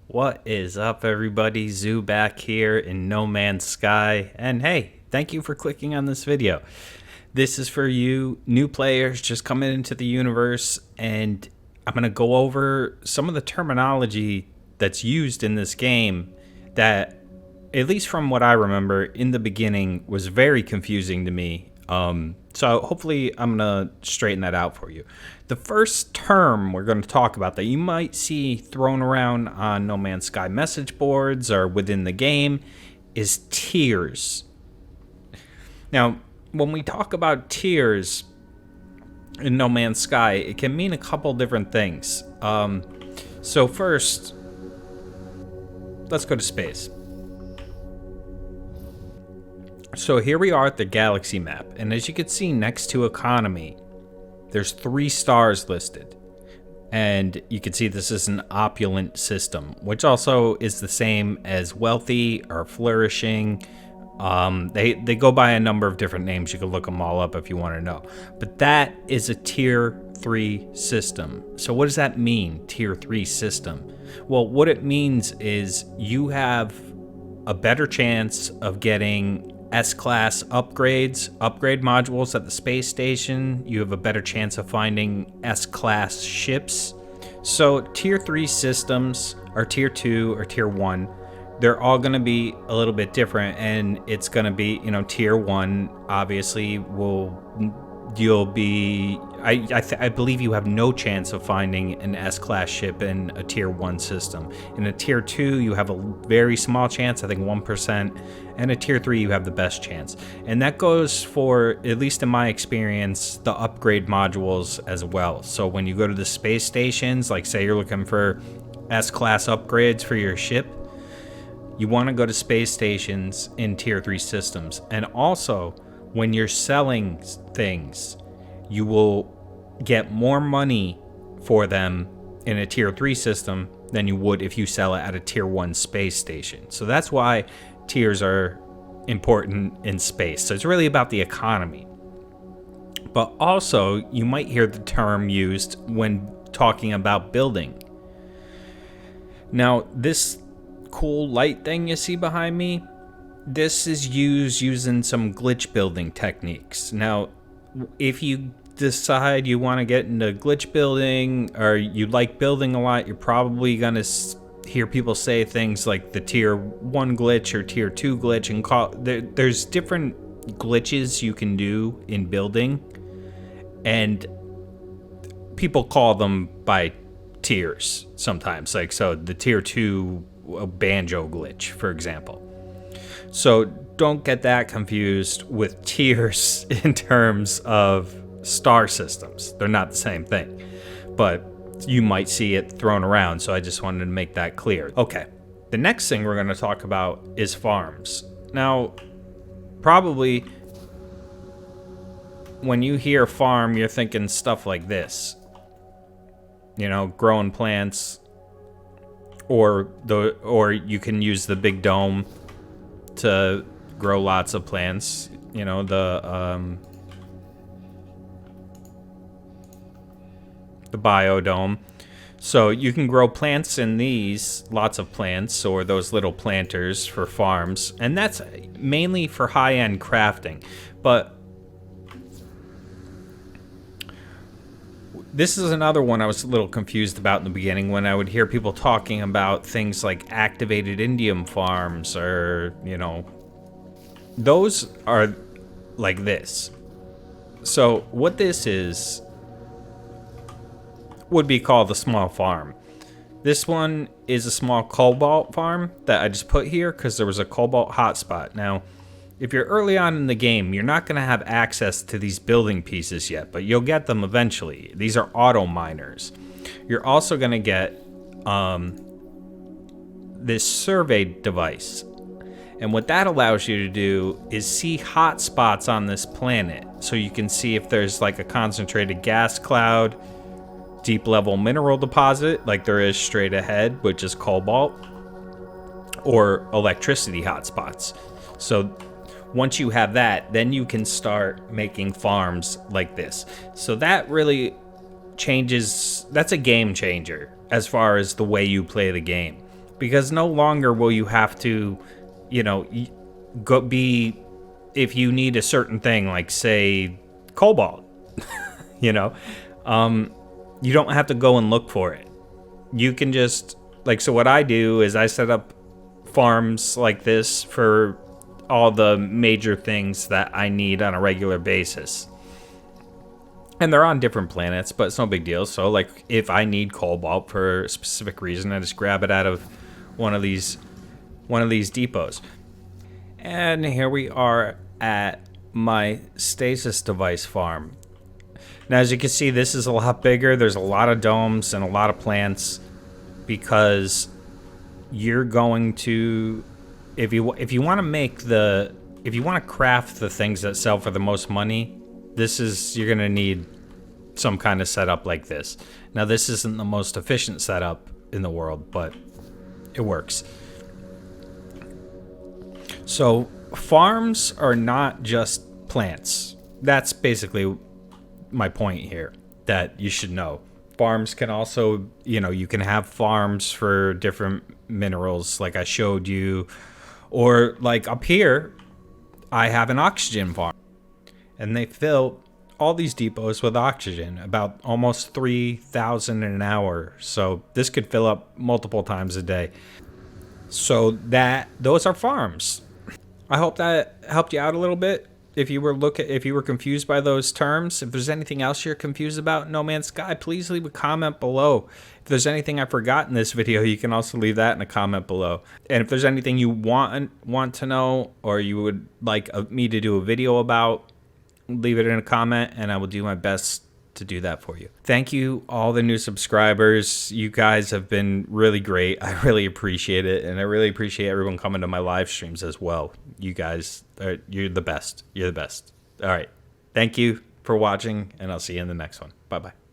What is up, everybody? Zoo back here in No Man's Sky. And hey, thank you for clicking on this video. This is for you new players just coming into the universe, and I'm going to go over some of the terminology that's used in this game that, at least from what I remember, in the beginning was very confusing to me. So hopefully I'm going to straighten that out for you. The first term we're going to talk about that you might see thrown around on No Man's Sky message boards or within the game is tiers. Now, when we talk about tiers in No Man's Sky, it can mean a couple different things. So first, let's go to space. So here we are at the galaxy map, and as you can see next to economy, there's 3 stars listed. And you can see this is an opulent system, which also is the same as wealthy or flourishing. They go by a number of different names. You can look them all up if you want to know. But that is a tier 3 system. So what does that mean, tier 3 system? Well, what it means is you have a better chance of getting S-class upgrade modules at the space station. You have a better chance of finding S-class ships. So tier 3 systems, or tier 2 or tier 1, they're all going to be a little bit different, and it's going to be, tier 1 obviously I believe you have no chance of finding an S-class ship in a tier 1 system. In a tier 2, you have a very small chance, I think 1%, and a tier 3, you have the best chance. And that goes for, at least in my experience, the upgrade modules as well. So when you go to the space stations, like say you're looking for S-class upgrades for your ship, you want to go to space stations in tier 3 systems. And also, when you're selling things, you will get more money for them in a tier 3 system than you would if you sell it at a tier 1 space station. So that's why tiers are important in space. So it's really about the economy. But also, you might hear the term used when talking about building. Now, this cool light thing you see behind me, this is used using some glitch building techniques. Now, if you decide you want to get into glitch building, or you like building a lot, you're probably going to hear people say things like the tier 1 glitch or tier 2 glitch, and there's different glitches you can do in building, and people call them by tiers sometimes. Like, so the tier 2 banjo glitch, for example. So don't get that confused with tiers in terms of star systems. They're not the same thing, but you might see it thrown around, so I just wanted to make that clear. Okay, the next thing we're going to talk about is farms. Now, probably when you hear farm, you're thinking stuff like this. Growing plants, or you can use the big dome to grow lots of plants. The biodome. So you can grow plants in these, lots of plants, or those little planters for farms, and that's mainly for high-end crafting. But this is another one I was a little confused about in the beginning, when I would hear people talking about things like activated indium farms, or, those are like this. So what this is would be called a small farm. This one is a small cobalt farm that I just put here because there was a cobalt hotspot. Now, if you're early on in the game, you're not going to have access to these building pieces yet, but you'll get them eventually. These are auto miners. You're also going to get this survey device. And what that allows you to do is see hot spots on this planet. So you can see if there's like a concentrated gas cloud, deep level mineral deposit like there is straight ahead, which is cobalt, or electricity hotspots. So once you have that, then you can start making farms like this. So that really changes, that's a game changer as far as the way you play the game. because no longer will you have to, you know, go be, if you need a certain thing, like say cobalt, you know, you don't have to go and look for it. You can just, like, so what I do is I set up farms like this for all the major things that I need on a regular basis. And they're on different planets, but it's no big deal. So, like, if I need cobalt for a specific reason, I just grab it out of one of these depots. And here we are at my stasis device farm. Now, as you can see, this is a lot bigger. There's a lot of domes and a lot of plants, because you're going to, if you want to craft the things that sell for the most money, you're going to need some kind of setup like this. Now, this isn't the most efficient setup in the world, but it works. So farms are not just plants. That's basically my point here that you should know. Farms can also, you can have farms for different minerals like I showed you, or like up here, I have an oxygen farm. And they fill all these depots with oxygen, about almost 3,000 an hour. So this could fill up multiple times a day. So those are farms. I hope that helped you out a little bit. If you were confused by those terms, if there's anything else you're confused about in No Man's Sky, please leave a comment below. If there's anything I forgot in this video, you can also leave that in a comment below. And if there's anything you want to know, or you would like me to do a video about, leave it in a comment and I will do my best to do that for you. Thank you, all the new subscribers. You guys have been really great. I really appreciate it, and I really appreciate everyone coming to my live streams as well. You guys, you're the best. You're the best. All right. Thank you for watching, and I'll see you in the next one. Bye-bye.